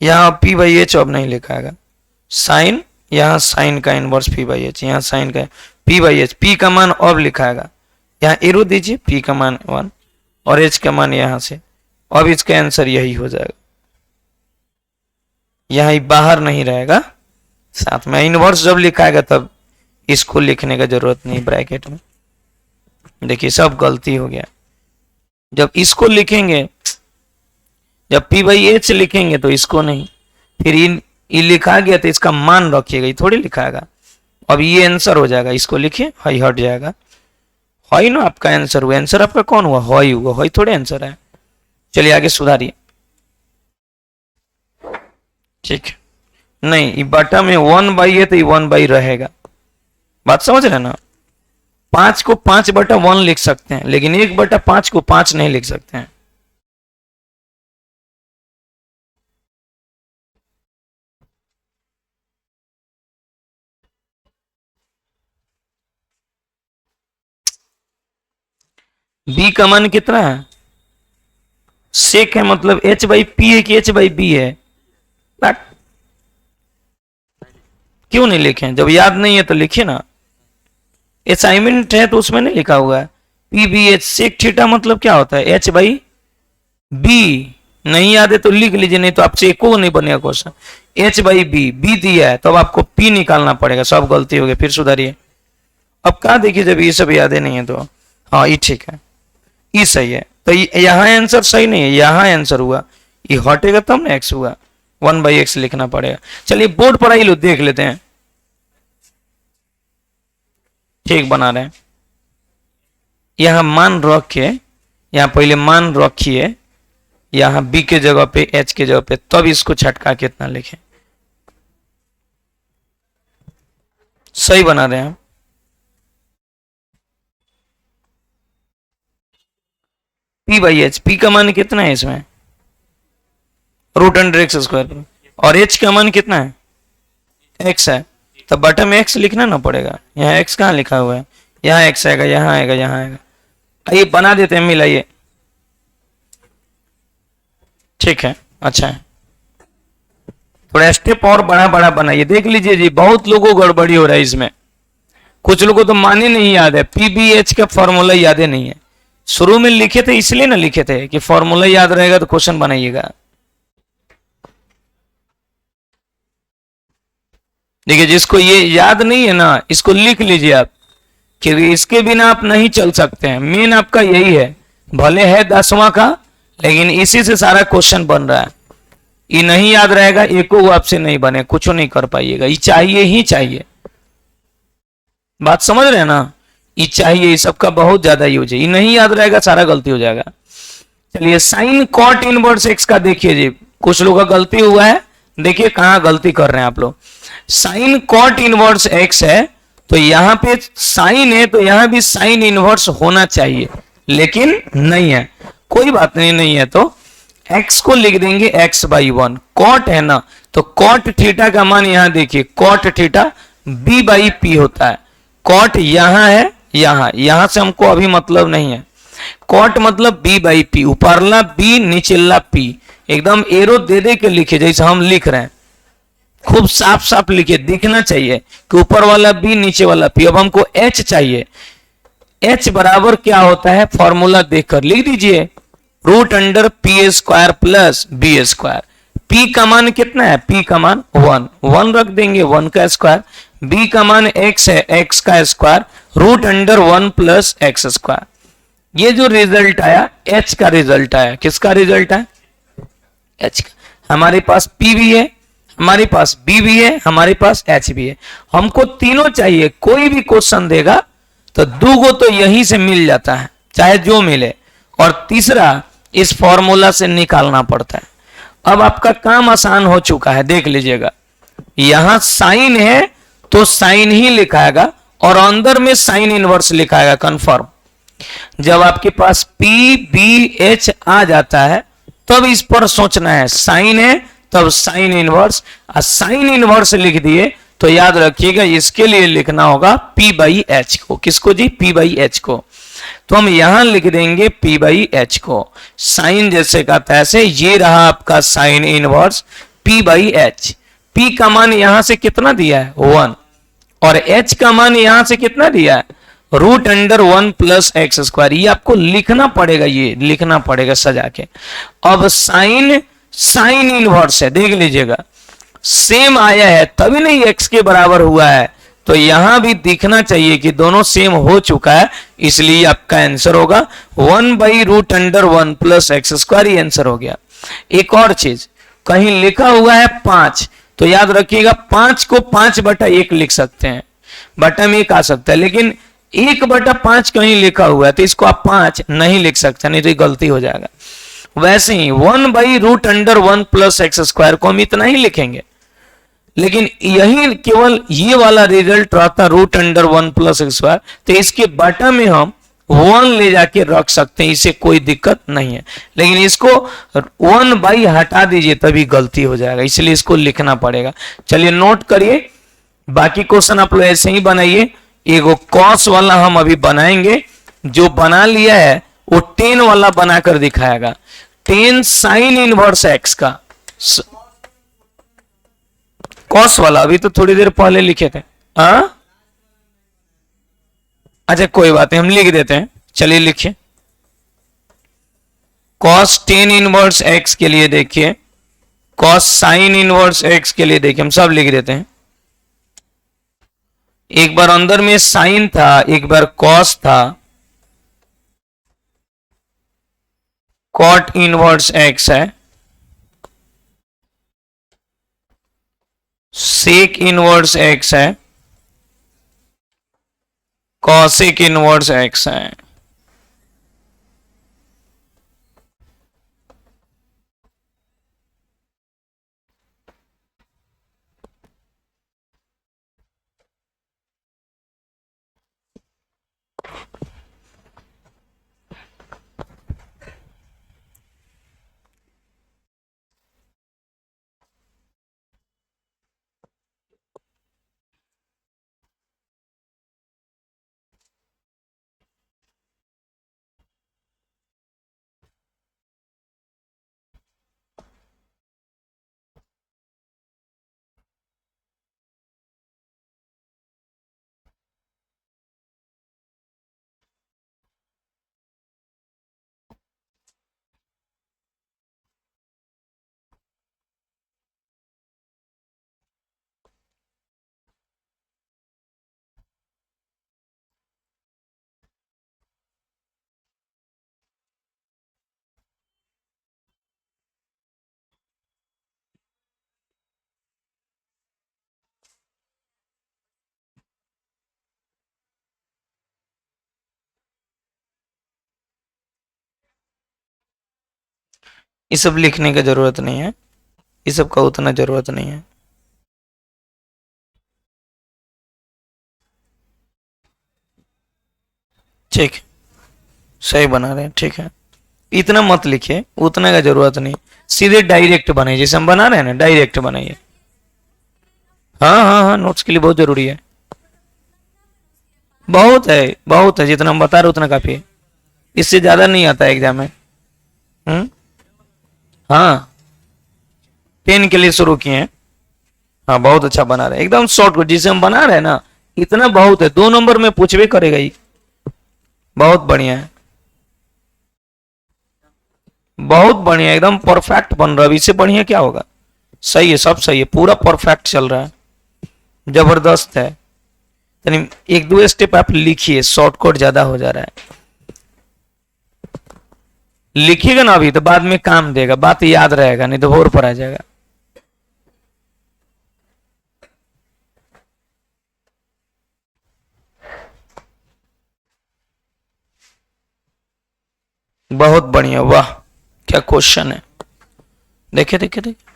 यहाँ P बाई एच अब नहीं लिखाएगा, साइन, यहाँ साइन का इनवर्स P बाई एच, यहाँ साइन का P बाई एच, P का मान अब लिखाएगा, यहाँ एरो दीजिए, P का मान 1 और H का मान यहां से, अब इसका आंसर यही हो जाएगा, यहाँ बाहर नहीं रहेगा, साथ में इनवर्स जब लिखाएगा तब इसको लिखने का जरूरत नहीं ब्रैकेट में। देखिए सब गलती हो गया, जब इसको लिखेंगे, जब P बाई एच लिखेंगे तो इसको नहीं, फिर ये लिखा गया तो इसका मान रखिएगा, ये थोड़ी लिखाएगा। अब ये आंसर हो जाएगा, इसको लिखिए, हाई हट जाएगा, हाई ना आपका आंसर हुआ, आंसर आपका कौन हुआ, हाई हुआ, हाई थोड़े आंसर है। चलिए आगे सुधारिए, ठीक है, नहीं ये बटा में 1 बाई है तो ये 1 बाई रहेगा, बात समझ रहे ना। 5 को 5 बटा 1 लिख सकते हैं, लेकिन 1 बटा 5 को 5 नहीं लिख सकते हैं। B का मान कितना है, सेक है, मतलब H बाई पी है कि H बाई बी है, बट क्यों नहीं लिखे, जब याद नहीं है तो लिखिए ना, असाइनमेंट है तो उसमें नहीं लिखा हुआ है। P B H sec theta मतलब क्या होता है, H बाई बी, नहीं याद है तो लिख लीजिए, नहीं तो आपसे एको नहीं बनेगा question. H by B, B दिया है तो अब आपको P निकालना पड़ेगा, सब गलती हो गई, फिर सुधारिए। अब कहा देखिए, जब ये सब यादें नहीं है तो हाँ ये ठीक है, ये सही है, तो यहाँ आंसर सही नहीं है, यहाँ आंसर हुआ, ये हटेगा तब ना x हुआ, 1 बाई एक्स लिखना पड़ेगा। चलिए बोर्ड पर आई लो, देख लेते हैं, ठीक बना रहे हैं। यहां मान रखे, यहां पहले मान रखिए, यहां B के जगह पे H के जगह पे, तब इसको छटका के इतना लिखें, सही बना रहे हैं। P बाई एच, P का मान कितना है इसमें, रूट अंडर एक्स स्क्वायर, और H का मान कितना है, x है, तो बटा में x लिखना ना पड़ेगा, यहाँ x कहाँ लिखा हुआ है, यहाँ x आएगा, यहाँ आएगा, यहाँ आएगा, आइए बना देते हैं, मिलाइए, ठीक है, अच्छा है, थोड़ा स्टेप और बड़ा बड़ा बनाइए, देख लीजिए जी, बहुत लोगों को गड़बड़ी हो रहा है इसमें, कुछ लोगों को माने नहीं याद है, PBH का फॉर्मूला याद नहीं है, शुरू में लिखे थे इसलिए ना लिखे थे कि फॉर्मूला याद रहेगा तो क्वेश्चन बनाइएगा। देखिए जिसको ये याद नहीं है ना, इसको लिख लीजिए आप, क्योंकि इसके बिना आप नहीं चल सकते हैं, मेन आपका यही है, भले है 10वां का, लेकिन इसी से सारा क्वेश्चन बन रहा है, ये नहीं याद रहेगा, एको आपसे नहीं बने, कुछ नहीं कर पाइएगा, ये चाहिए ही चाहिए, बात समझ रहे हैं ना, ये चाहिए, सबका बहुत ज्यादा यूज है, ये नहीं याद रहेगा सारा गलती हो जाएगा। चलिए साइन कॉट इनवर्स एक्स का देखिए जी, कुछ लोगों का गलती हुआ है, देखिए कहां गलती कर रहे हैं आप लोग। साइन कॉट इनवर्स एक्स है तो यहां पे साइन है तो यहां भी साइन इनवर्स होना चाहिए, लेकिन नहीं है, कोई बात नहीं, नहीं है तो x को लिख देंगे x बाई 1, कॉट है ना, तो कॉट थीटा का मान यहां देखिए, cot theta b by P होता है, कॉट यहां है, यहां से हमको अभी मतलब नहीं है, कॉट मतलब b बाई पी, ऊपरला b नीचेला p, एकदम एरो दे दे के लिखे जैसे हम लिख रहे हैं, खूब साफ साफ लिखे, दिखना चाहिए कि ऊपर वाला b नीचे वाला p। अब हमको h चाहिए, h बराबर क्या होता है, फॉर्मूला देखकर लिख दीजिए, root under P square plus B square, p का मान कितना है, p का मान 1 रख देंगे, 1 का स्क्वायर, b का मान x है, x का स्क्वायर, root under 1 plus x square. ये जो रिजल्ट आया h का रिजल्ट आया, किसका रिजल्ट है, h का। हमारे पास p भी है, हमारे पास b भी है, हमारे पास h भी है, हमको तीनों चाहिए, कोई भी क्वेश्चन देगा तो दूगो तो यहीं से मिल जाता है, चाहे जो मिले, और तीसरा इस फॉर्मूला से निकालना पड़ता है। अब आपका काम आसान हो चुका है, देख लीजिएगा, यहां साइन है तो साइन ही लिखाएगा और अंदर में साइन इनवर्स लिखाएगा कंफर्म। जब आपके पास पी बी एच आ जाता है तब इस पर सोचना है, साइन है तब साइन इनवर्स, और साइन इनवर्स लिख दिए तो याद रखिएगा इसके लिए लिखना होगा P बाई एच को। किसको जी? P बाई एच को। तो हम यहां लिख देंगे P बाई एच को, साइन जैसे का तैसे। ये रहा आपका sine inverse P by H. P का मान यहां से कितना दिया है? 1, और H का मान यहां से कितना दिया है? Root under 1 plus x square. ये आपको लिखना पड़ेगा, ये लिखना पड़ेगा सजा के। अब साइन साइन इनवर्स है, देख लीजिएगा सेम आया है तभी नहीं x के बराबर हुआ है, तो यहां भी दिखना चाहिए कि दोनों सेम हो चुका है, इसलिए आपका आंसर होगा 1 by root under 1 plus x square. ये आंसर हो गया। एक और चीज, कहीं लिखा हुआ है 5, तो याद रखिएगा 5 को 5/1 लिख सकते हैं, बटा में 1 आ सकता है, लेकिन 1/5 कहीं लिखा हुआ है तो इसको आप 5 नहीं लिख सकते, नहीं तो ये गलती हो जाएगा। वैसे ही 1 by root under 1 plus x square को हम इतना ही लिखेंगे, लेकिन यही केवल ये वाला रिजल्ट रहता root under 1 plus x square, तो इसके बटा में हम 1 ले जाके रख सकते हैं, इसे कोई दिक्कत नहीं है। लेकिन इसको 1 बाई हटा दीजिए तभी गलती हो जाएगा, इसलिए इसको लिखना पड़ेगा। चलिए नोट करिए, बाकी क्वेश्चन आप लोग ऐसे ही बनाइए। एगो कॉस वाला हम अभी बनाएंगे, जो बना लिया है वो 10 वाला बनाकर दिखाएगा। 10 साइन इनवर्स एक्स का कॉस वाला अभी तो थोड़ी देर पहले लिखे थे। अच्छा कोई बात नहीं, हम लिख देते हैं। चलिए लिखिए, कॉस 10 इनवर्स एक्स के लिए देखिए, कॉस साइन इनवर्स एक्स के लिए देखिए, हम सब लिख देते हैं। एक बार अंदर में साइन था, एक बार कॉस था, कॉट इनवर्स एक्स है, सेक इनवर्स एक्स है, कॉसेक इनवर्स एक्स है। ये सब लिखने की जरूरत नहीं है, ये सब का उतना जरूरत नहीं है। ठीक, सही बना रहे हैं, ठीक है। इतना मत लिखिए, उतना का जरूरत नहीं, सीधे डायरेक्ट बनाइए, जैसे हम बना रहे हैं ना डायरेक्ट बनाइए। हाँ हाँ हाँ, नोट्स के लिए बहुत जरूरी है, बहुत है, बहुत है, जितना हम बता रहे उतना काफी है, इससे ज्यादा नहीं आता है एग्जाम में। हाँ, 10 के लिए शुरू किए हैं। हाँ बहुत अच्छा बना रहे हैं, एकदम शॉर्ट जिसे हम बना रहे हैं ना, इतना बहुत है, 2 नंबर में पूछवे करेगा ही। बहुत बढ़िया है, बहुत बढ़िया, एकदम परफेक्ट बन रहा है। इससे बढ़िया क्या होगा? सही है, सब सही है, पूरा परफेक्ट चल रहा है, जबरदस्त है। यानी 1-2 स्टेप आप लिखिए, शॉर्टकट ज्यादा हो जा रहा है। लिखिएगा ना अभी तो बाद में काम देगा, बात याद रहेगा, नहीं तो होर पर आ जाएगा। बहुत बढ़िया, वाह क्या क्वेश्चन है, देखे देखे देखे।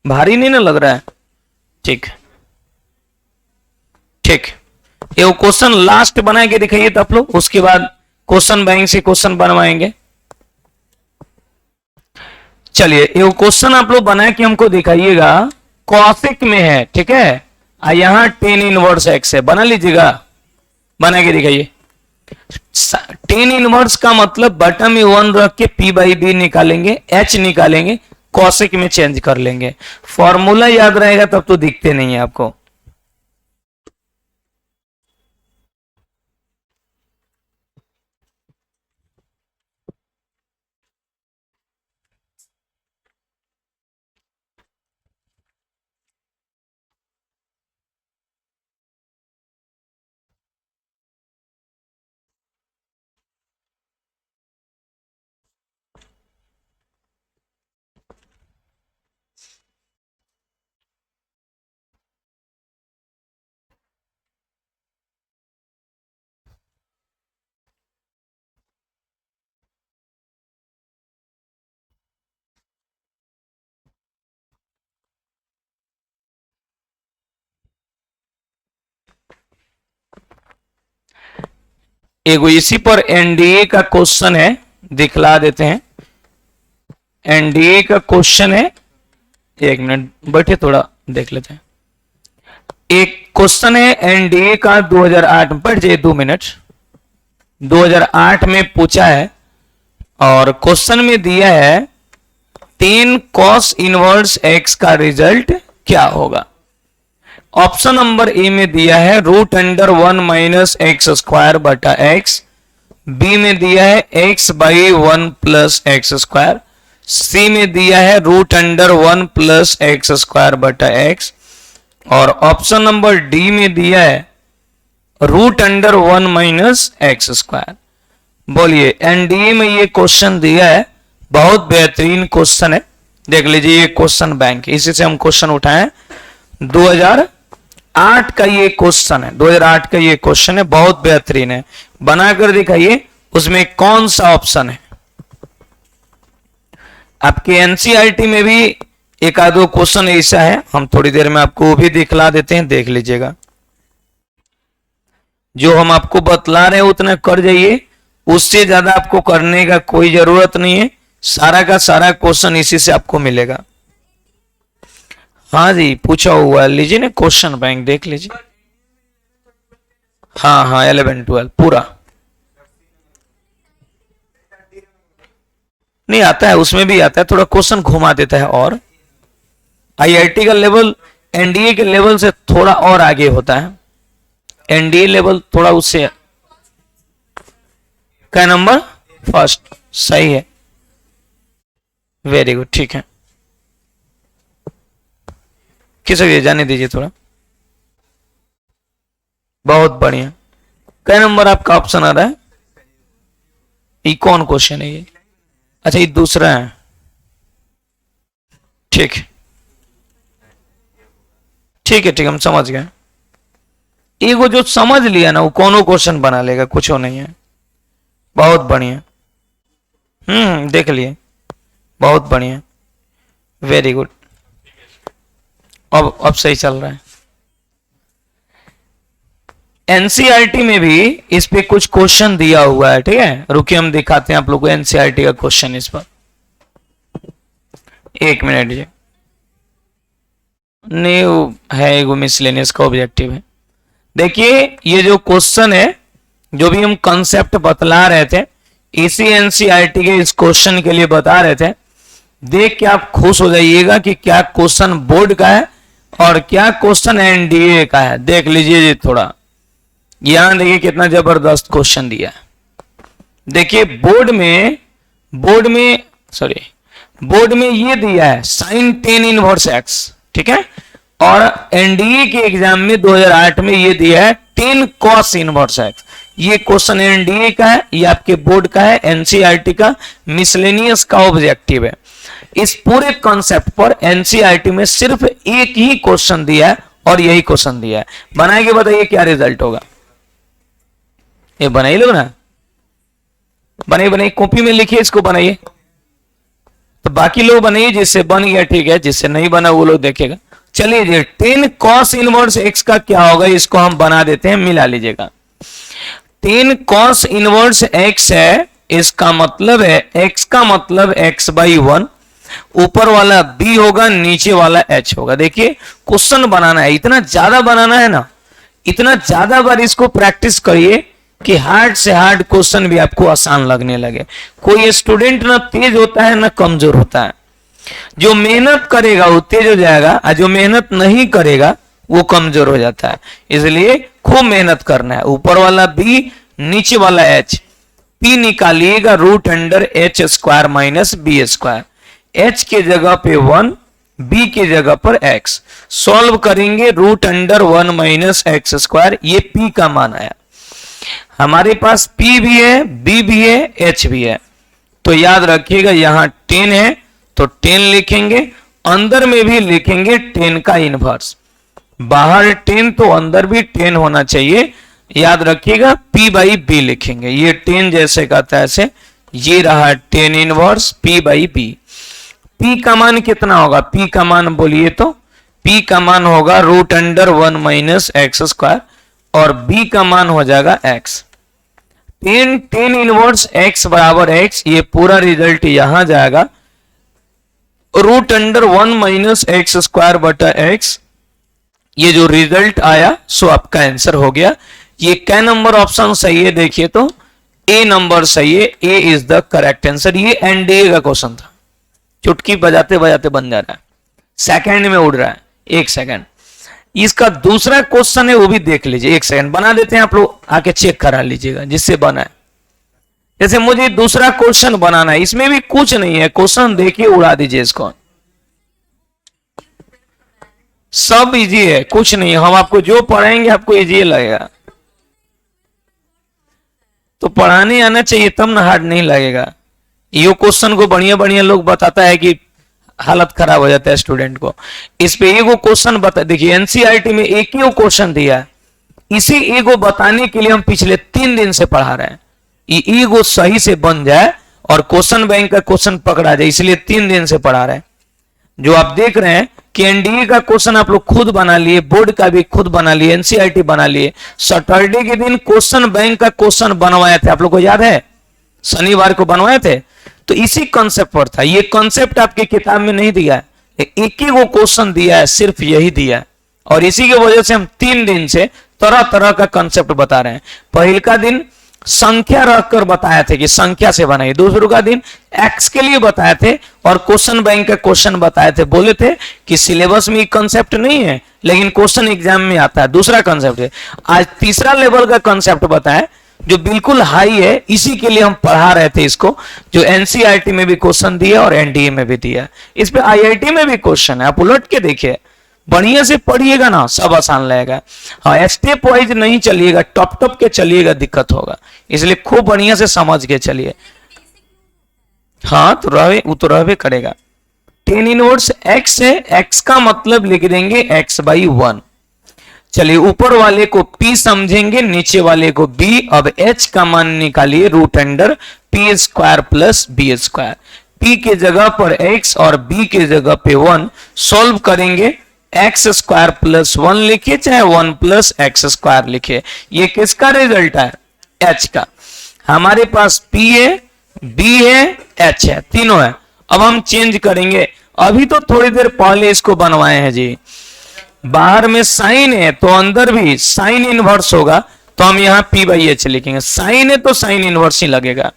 भारी नहीं ना लग रहा है? ठीक ठीक, ये क्वेश्चन लास्ट बना के दिखाइए तो आप लोग, उसके बाद क्वेश्चन बैंक से क्वेश्चन बनवाएंगे। चलिए ये क्वेश्चन आप लोग बना के हमको दिखाइएगा, कॉसिक में है, ठीक है, यहां टेन इनवर्स एक्स है, बना लीजिएगा, बना के दिखाइए। टेन इनवर्स का मतलब बटन में 1 रख के पी बाई बी निकालेंगे, एच निकालेंगे, कॉसिक में चेंज कर लेंगे। फॉर्मूला याद रहेगा तब तो दिखते नहीं है आपको। एगो इसी पर एनडीए का क्वेश्चन है, दिखला देते हैं। एनडीए का क्वेश्चन है, एक मिनट बैठे थोड़ा देख लेते हैं। एक क्वेश्चन है एनडीए का 2008 में, बैठ जाइए 2 मिनट, 2008 में पूछा है और क्वेश्चन में दिया है 10 cos इनवर्स एक्स का रिजल्ट क्या होगा। ऑप्शन नंबर ए में दिया है √1 माइनस एक्स स्क्वायर बटा एक्स, बी में दिया है x by 1 plus x square, C में दिया है √1 प्लस एक्स स्क्वायर बटा एक्स, और ऑप्शन नंबर डी में दिया है √1 माइनस एक्स स्क्वायर। बोलिए एनडीए में ये क्वेश्चन दिया है, बहुत बेहतरीन क्वेश्चन है, देख लीजिए ये क्वेश्चन बैंक, इसी से हम क्वेश्चन उठाए। 2008 का ये क्वेश्चन है, 2008 का ये क्वेश्चन है, बहुत बेहतरीन है, बनाकर दिखाइए उसमें कौन सा ऑप्शन है। आपके एनसीईआरटी में भी एक आधो क्वेश्चन ऐसा है, हम थोड़ी देर में आपको वो भी दिखला देते हैं, देख लीजिएगा। जो हम आपको बतला रहे हैं उतना कर जाइए, उससे ज्यादा आपको करने का कोई जरूरत नहीं है, सारा का सारा क्वेश्चन इसी से आपको मिलेगा। हाँ जी पूछा हुआ, लीजिए ना क्वेश्चन बैंक देख लीजिए। हाँ हाँ 11 12 पूरा नहीं आता है, उसमें भी आता है, थोड़ा क्वेश्चन घुमा देता है। और आईआईटी का लेवल एनडीए के लेवल से थोड़ा और आगे होता है, एनडीए लेवल थोड़ा उससे। क्या नंबर? फर्स्ट, सही है, वेरी गुड, ठीक है। किसे जाने दीजिए थोड़ा, बहुत बढ़िया। क्या नंबर आपका ऑप्शन आ रहा है? ये कौन क्वेश्चन है ये? अच्छा ये दूसरा है, ठीक ठीक है, ठीक हम समझ गए। एगो जो समझ लिया ना वो कोनो क्वेश्चन बना लेगा, कुछ हो नहीं है, बहुत बढ़िया। देख लिए, बहुत बढ़िया, वेरी गुड। अब सही चल रहा है। एनसीईआरटी में भी इस पे कुछ क्वेश्चन दिया हुआ है, ठीक है, रुकिए हम दिखाते हैं आप लोगों को एनसीईआरटी का क्वेश्चन इस पर, 1 मिनट जी। नहीं वो है एगो मिसलेनियस का ऑब्जेक्टिव है। देखिए ये जो क्वेश्चन है, जो भी हम कंसेप्ट बतला रहे थे, इसी एनसीईआरटी के इस क्वेश्चन के लिए बता रहे थे। देख के आप खुश हो जाइएगा कि क्या क्वेश्चन बोर्ड का है और क्या क्वेश्चन एनडीए का है। देख लीजिए जी थोड़ा, यहां देखिए कितना जबरदस्त क्वेश्चन दिया है। देखिए बोर्ड में ये दिया है sin 10 इनवर्स एक्स, ठीक है, और एनडीए के एग्जाम में 2008 में ये दिया है 10 cos इनवर्स एक्स। ये क्वेश्चन एनडीए का है, ये आपके बोर्ड का है, एनसीईआरटी का मिसलेनियस का ऑब्जेक्टिव है। इस पूरे कॉन्सेप्ट पर एनसीईआरटी में सिर्फ एक ही क्वेश्चन दिया है और यही क्वेश्चन दिया है। बना के बताइए क्या रिजल्ट होगा। ये बनाइए लो ना, बनाइए कॉपी में लिखिए, इसको बनाइए, तो बाकी लोग बनाइए, जिससे बन गया ठीक है, जिससे नहीं बना वो लोग देखेगा। चलिए जी, 10 cos इनवर्स x का क्या होगा, इसको हम बना देते हैं, मिला लीजिएगा। 10 cos इनवर्स x है, इसका मतलब है x का मतलब x बाई 1, ऊपर वाला b होगा, नीचे वाला h होगा। देखिए क्वेश्चन बनाना है, इतना ज्यादा बनाना है ना, इतना ज्यादा बार इसको प्रैक्टिस करिए कि हार्ड से हार्ड क्वेश्चन भी आपको आसान लगने लगे। कोई स्टूडेंट ना तेज होता है ना कमजोर होता है, जो मेहनत करेगा वो तेज हो जाएगा, और जो मेहनत नहीं करेगा वो कमजोर हो जाता है। इसलिए खूब मेहनत करना है। ऊपर वाला b, नीचे वाला h, p निकालिएगा root under H square minus B square. h के जगह पे 1, b की जगह पर x, सॉल्व करेंगे root under 1 minus x square. ये p का मान आया। हमारे पास p भी है, b भी है, h भी है, तो याद रखिएगा यहां 10 है तो 10 लिखेंगे, अंदर में भी लिखेंगे 10 का इनवर्स। बाहर 10 तो अंदर भी 10 होना चाहिए। याद रखिएगा p बाई b लिखेंगे, ये 10 जैसे का तैसे, ये रहा 10 inverse p by b। p का मान कितना होगा, p का मान बोलिए तो, p का मान होगा root under 1 minus x square, और b का मान हो जाएगा x। 10 इनवर्स x बराबर x, ये पूरा रिजल्ट यहां जाएगा root under 1 minus x square बटा x। ये जो रिजल्ट आया सो आपका आंसर हो गया। ये क्या नंबर ऑप्शन सही है, देखिए तो ए नंबर सही है, ए इज द करेक्ट आंसर। ये एनडीए का क्वेश्चन था, चुटकी बजाते बजाते बन जा रहा है, सेकंड में उड़ रहा है, 1 सेकंड। इसका दूसरा क्वेश्चन है वो भी देख लीजिए, 1 सेकंड बना देते हैं, आप लोग आके चेक करा लीजिएगा जिससे बना है। जैसे मुझे दूसरा क्वेश्चन बनाना है, इसमें भी कुछ नहीं है, क्वेश्चन देखिए उड़ा दीजिए इसको, सब इजी है, कुछ नहीं है। हम आपको जो पढ़ाएंगे आपको इजी लगेगा, तो पढ़ाने आना चाहिए तब ना हार्ड नहीं लगेगा। ये क्वेश्चन को बढ़िया बढ़िया लोग बताता है कि हालत खराब हो जाता है स्टूडेंट को। इस पे एगो क्वेश्चन बता, देखिए एनसीईआरटी में एक ही क्वेश्चन दिया है, इसी एगो बताने के लिए हम पिछले 3 दिन से पढ़ा रहे हैं। ये ईगो सही से बन जाए और क्वेश्चन बैंक का क्वेश्चन पकड़ा जाए, इसलिए 3 दिन से पढ़ा रहे हैं। जो आप देख रहे हैं कि एनडीए का क्वेश्चन आप लोग खुद बना लिए, बोर्ड का भी खुद बना लिए, एनसीईआरटी बना लिए। सैटरडे के दिन क्वेश्चन बैंक का क्वेश्चन बनवाए थे, आप लोग को याद है, शनिवार को बनवाए थे, तो इसी कॉन्सेप्ट पर था। ये कॉन्सेप्ट आपकी किताब में नहीं दिया है, एक ही वो क्वेश्चन दिया है, सिर्फ यही दिया है, और इसी की वजह से हम 3 दिन से तरह तरह का कॉन्सेप्ट बता रहे हैं। पहले का दिन संख्या रखकर बताए थे कि संख्या से बनाइए, दूसरों का दिन एक्स के लिए बताए थे और क्वेश्चन बैंक का क्वेश्चन बताए थे। बोले थे कि सिलेबस में कॉन्सेप्ट नहीं है लेकिन क्वेश्चन एग्जाम में आता है, दूसरा कॉन्सेप्ट है। आज तीसरा लेवल का कॉन्सेप्ट बताए जो बिल्कुल हाई है, इसी के लिए हम पढ़ा रहे थे इसको, जो एनसीईआरटी में भी क्वेश्चन दिया और एनडीए में भी दिया। इस पे आईआईटी में भी क्वेश्चन है, आप उलट के देखिए, बढ़िया से पढ़िएगा ना सब आसान लगेगा। हाँ, स्टेप वाइज नहीं चलिएगा, टॉप टॉप के चलिएगा दिक्कत होगा, इसलिए खूब बढ़िया से समझ के चलिए। हाँ तो रहे, वो तो रहबे करेगा। 10 इनवर्स x है, x का मतलब लिख देंगे x बाई 1। चलिए ऊपर वाले को p समझेंगे, नीचे वाले को b। अब h का मान निकालिए root under p square plus b square. p के जगह पर x और b के जगह पे 1, सॉल्व करेंगे एक्स स्क्वायर प्लस 1 लिखिए, चाहे 1 प्लस एक्स स्क्वायर लिखिए। ये किसका रिजल्ट है, h का। हमारे पास p है, b है, h है, तीनों है। अब हम चेंज करेंगे, अभी तो थोड़ी देर पहले इसको बनवाए हैं जी। बाहर में साइन है तो अंदर भी साइन इनवर्स होगा, तो हम यहाँ p बाई एच लिखेंगे। साइन है तो साइन इनवर्स ही लगेगा,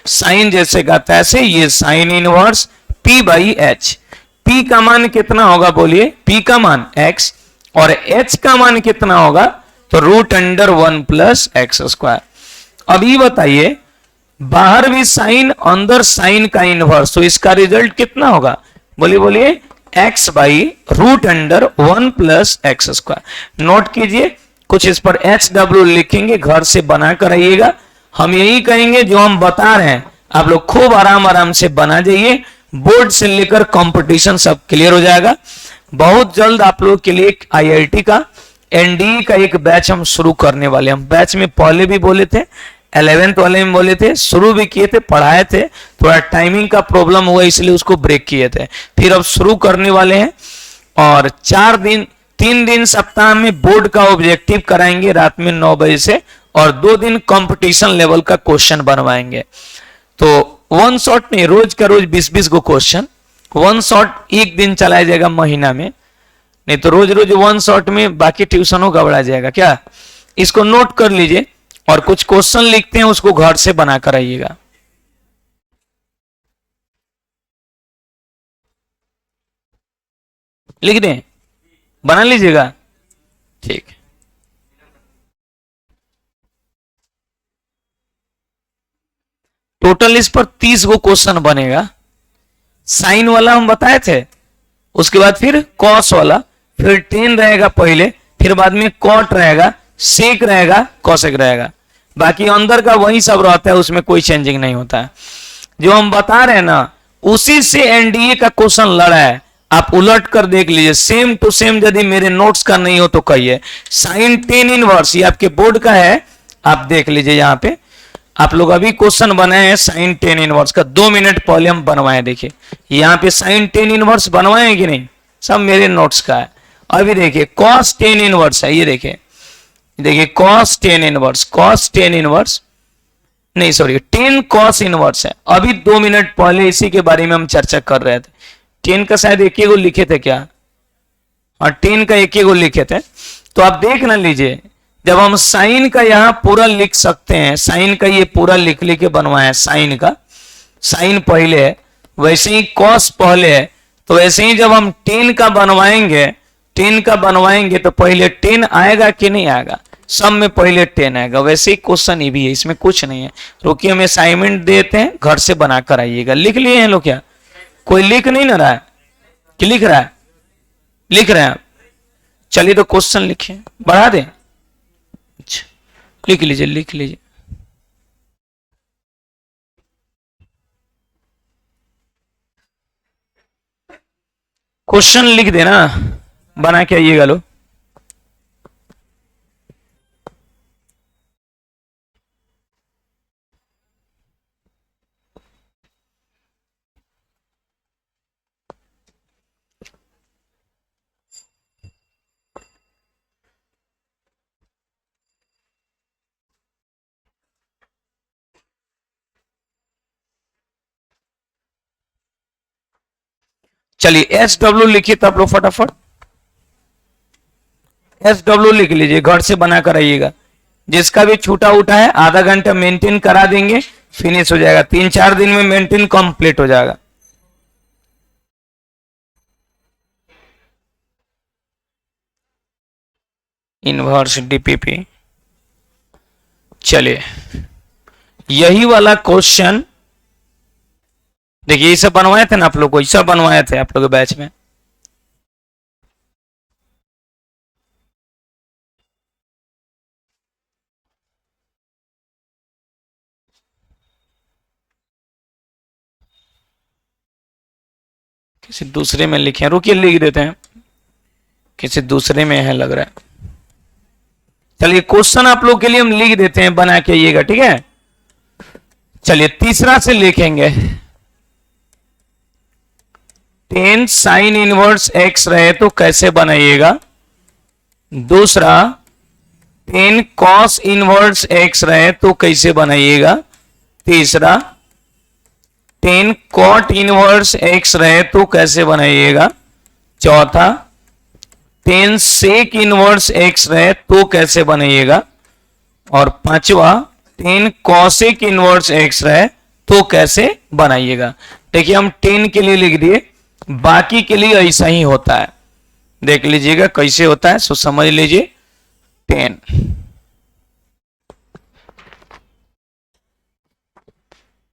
साइन जैसे का तैसे, ये sine inverse p by H. p का मान कितना होगा बोलिए, p का मान x और h का मान कितना होगा, तो root under 1 plus x square. अब ये बताइए, बाहर भी साइन अंदर साइन का इनवर्स, तो इसका रिजल्ट कितना होगा, बोलिए बोलिए, x by root under 1 plus x square. Note कीजिए, कुछ इस पर HW लिखेंगे, घर से बना कर आइएगा। हम यही कहेंगे जो हम बता रहे हैं, आप लोग खूब आराम आराम से बना जाइए, बोर्ड से लेकर कंपटीशन सब क्लियर हो जाएगा। बहुत जल्द आप लोग के लिए आईआईटी का एनडीए का एक बैच हम शुरू करने वाले हैं। हम बैच में पहले भी बोले थे, 11th वाले में बोले थे, शुरू भी किए थे, पढ़ाए थे, थोड़ा टाइमिंग का प्रॉब्लम हुआ इसलिए उसको ब्रेक किए थे, फिर अब शुरू करने वाले हैं। और 3 दिन सप्ताह में बोर्ड का ऑब्जेक्टिव कराएंगे रात में 9 बजे से, और 2 दिन कंपटीशन लेवल का क्वेश्चन बनवाएंगे। तो वन शॉट में रोज का रोज 20-20 को क्वेश्चन, वन शॉट एक दिन चलाया जाएगा महीना में, नहीं तो रोज रोज वन शॉट में बाकी ट्यूशनों गड़बड़ा जाएगा क्या। इसको नोट कर लीजिए और कुछ क्वेश्चन लिखते हैं उसको घर से बनाकर आइएगा। लिख दें, बना लीजिएगा, ठीक है। टोटल इस पर 30 गो क्वेश्चन बनेगा। साइन वाला हम बताए थे, उसके बाद फिर कॉस वाला, फिर टेन रहेगा पहले, फिर बाद में कॉट रहेगा, सेक रहेगा, कॉसेक रहेगा। बाकी अंदर का वही सब रहता है, उसमें कोई चेंजिंग नहीं होता है। जो हम बता रहे हैं ना उसी से एनडीए का क्वेश्चन लड़ा है, आप उलट कर देख लीजिए, सेम टू सेम। यदि मेरे नोट्स का नहीं हो तो कहिए। साइन टेन इनवर्स ये आपके बोर्ड का है, आप देख लीजिए। यहां पे आप लोग अभी क्वेश्चन बनाए हैं साइन टेन इनवर्स का, 2 मिनट पहले हम बनवाए। देखिए यहाँ पे साइन टेन इनवर्स बनवाए कि नहीं, सब मेरे नोट्स का है। अभी देखिए कॉस टेन इनवर्स है, ये देखिए cos tan inverse, cos tan inverse नहीं सॉरी 10 कॉस इनवर्स है। अभी 2 मिनट पहले इसी के बारे में हम चर्चा कर रहे थे। 10 का शायद एक ही गो लिखे थे क्या, और 10 का एक ही गो लिखे थे। तो आप देख ना लीजिए, जब हम साइन का यहां पूरा लिख सकते हैं, साइन का ये पूरा लिख के बनवाया, साइन का साइन पहले है, वैसे ही कॉस पहले है। तो वैसे ही जब हम 10 का बनवाएंगे, 10 का बनवाएंगे तो पहले 10 आएगा कि नहीं आएगा, सब में पहले 10 आएगा। वैसे ही क्वेश्चन ये भी है, इसमें कुछ नहीं है। रुकिए हम असाइनमेंट देते हैं, घर से बनाकर आइएगा। लिख लिए हैं लोग क्या, कोई लिख नहीं ना रहा है कि लिख रहा है, लिख रहे हैं आप, चलिए तो क्वेश्चन लिखिए, बढ़ा दें। अच्छा लिख लीजिए, लिख लीजिए। क्वेश्चन लिख देना, बना के आइएगा लो। चलिए SW लिखिए तो आप लोग फटाफट SW लिख लीजिए, घर से बनाकर आइएगा। जिसका भी छूटा उठा है आधा घंटा मेंटेन करा देंगे, फिनिश हो जाएगा। 3-4 दिन में मेंटेन कंप्लीट हो जाएगा। इनवर्स डीपीपी, चलिए यही वाला क्वेश्चन देखिए, ये सब बनवाए थे ना आप लोग को, ये सब बनवाए थे आप लोग के बैच में। किसी दूसरे में लिखे, रुकिए लिख देते हैं, किसी दूसरे में है लग रहा है। चलिए क्वेश्चन आप लोग के लिए हम लिख देते हैं, बना के आइएगा, ठीक है। चलिए तीसरा से लिखेंगे, 10 साइन इनवर्स x रहे तो कैसे बनाइएगा। दूसरा 10 कॉस इनवर्स x रहे तो कैसे बनाइएगा। तीसरा 10 कॉट इनवर्स x रहे तो कैसे बनाइएगा। चौथा 10 सेक इनवर्स x रहे तो कैसे बनाइएगा। और पांचवा 10 कॉसेक इनवर्स x रहे तो कैसे बनाइएगा। देखिए हम 10 के लिए लिख दिए, बाकी के लिए ऐसा ही होता है, देख लीजिएगा कैसे होता है, सो समझ लीजिए। 10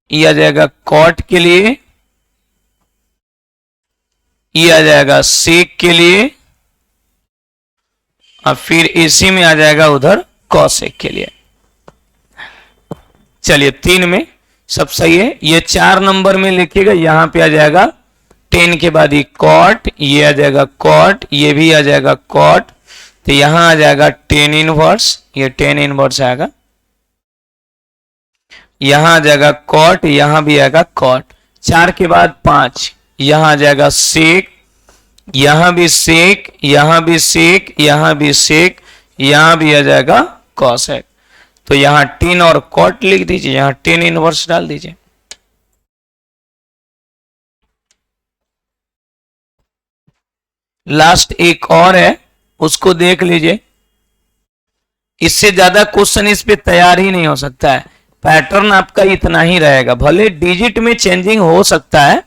ये आ जाएगा कॉट के लिए, ये आ जाएगा सेक के लिए, और फिर इसी में आ जाएगा उधर कॉसेक के लिए। चलिए 3 में सब सही है। ये 4 नंबर में लिखिएगा, यहां पे आ जाएगा 10 के बाद ये कॉट, ये आ जाएगा कॉट, ये भी आ जाएगा कॉट, तो यहां आ जाएगा 10 इनवर्स, ये 10 इनवर्स आएगा। यहां आ जाएगा कॉट, यहां भी आएगा कॉट। 4 के बाद 5, यहां आ जाएगा सेक, यहां भी सेक, यहां भी सेक, यहां भी सेक, यहां भी आ जाएगा कॉसेक। तो यहां टेन और कॉट लिख दीजिए, यहां टेन इनवर्स डाल दीजिए। लास्ट एक और है, उसको देख लीजिए। इससे ज्यादा क्वेश्चन इस पे तैयार ही नहीं हो सकता है। पैटर्न आपका इतना ही रहेगा, भले डिजिट में चेंजिंग हो सकता है,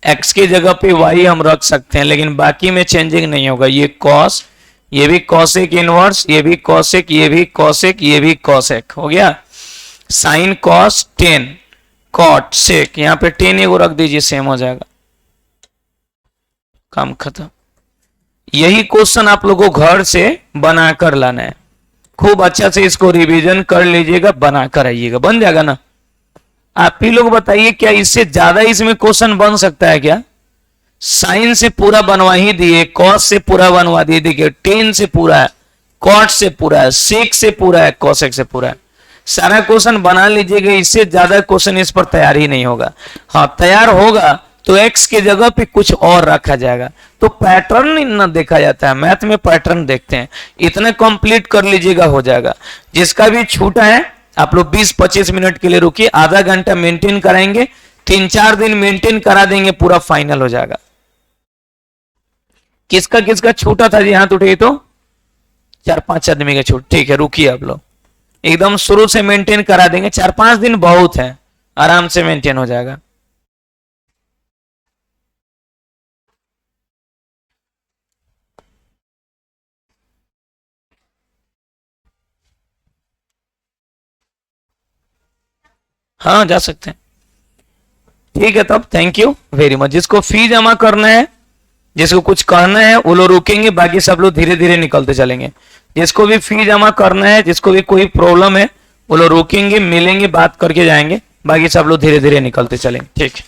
x की जगह पे y हम रख सकते हैं, लेकिन बाकी में चेंजिंग नहीं होगा। ये कॉस, ये भी कॉसेक इनवर्स, ये भी कॉसेक, ये भी कॉसेक, ये भी कॉसेक हो गया। साइन कॉस 10 कॉट सेक, यहां पे 10 एगो रख दीजिए, सेम हो जाएगा, काम खत्म। यही क्वेश्चन आप लोगों को घर से बनाकर लाना है। खूब अच्छा से इसको रिवीजन कर लीजिएगा, बनाकर आइएगा, बन जाएगा ना। आप ही लोग बताइए, क्या इससे ज्यादा इसमें क्वेश्चन बन सकता है क्या? साइन से पूरा बनवा ही दिए, कॉस से पूरा बनवा दिए, देखिए 10 से पूरा है, कॉट से पूरा है, सेक से पूरा है, कॉसेक से पूरा है, सारा क्वेश्चन बना लीजिएगा। इससे ज्यादा क्वेश्चन इस पर तैयार ही नहीं होगा। हाँ, तैयार होगा तो x की जगह पे कुछ और रखा जाएगा। तो पैटर्न ना देखा जाता है, मैथ में पैटर्न देखते हैं। इतना कंप्लीट कर लीजिएगा, हो जाएगा। जिसका भी छूटा है आप लोग 20-25 मिनट के लिए रुकिए, आधा घंटा मेंटेन कराएंगे, 3-4 दिन मेंटेन करा देंगे, पूरा फाइनल हो जाएगा। किसका किसका छूटा था जी, हाथ उठे तो 4-5 आदमी का छूट। ठीक है, रुकिए आप लोग, एकदम शुरू से मेंटेन करा देंगे। 4-5 दिन बहुत है, आराम से मेंटेन हो जाएगा। हाँ, जा सकते हैं। ठीक है, तब थैंक यू वेरी मच। जिसको फी जमा करना है, जिसको कुछ कहना है, वो लोग रुकेंगे, बाकी सब लोग धीरे धीरे निकलते चलेंगे। जिसको भी फी जमा करना है, जिसको भी कोई प्रॉब्लम है, वो लोग रुकेंगे, मिलेंगे, बात करके जाएंगे, बाकी सब लोग धीरे धीरे निकलते चलेंगे। ठीक है।